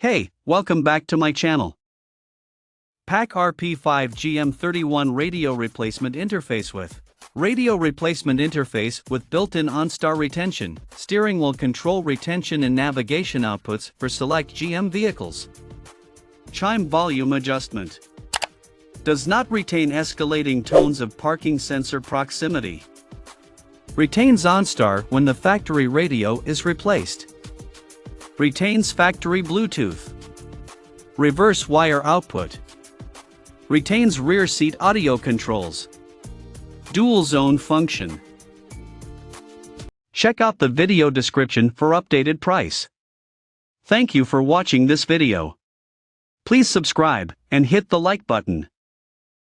Hey, welcome back to my channel. PAC RP5 GM31 radio replacement interface with radio replacement interface with built-in OnStar retention, steering wheel control retention and navigation outputs for select GM vehicles. Chime volume adjustment. Does not retain escalating tones of parking sensor proximity. Retains OnStar when the factory radio is replaced. Retains factory Bluetooth. Reverse wire output. Retains rear seat audio controls. Dual zone function. Check out the video description for updated price. Thank you for watching this video. Please subscribe and hit the like button.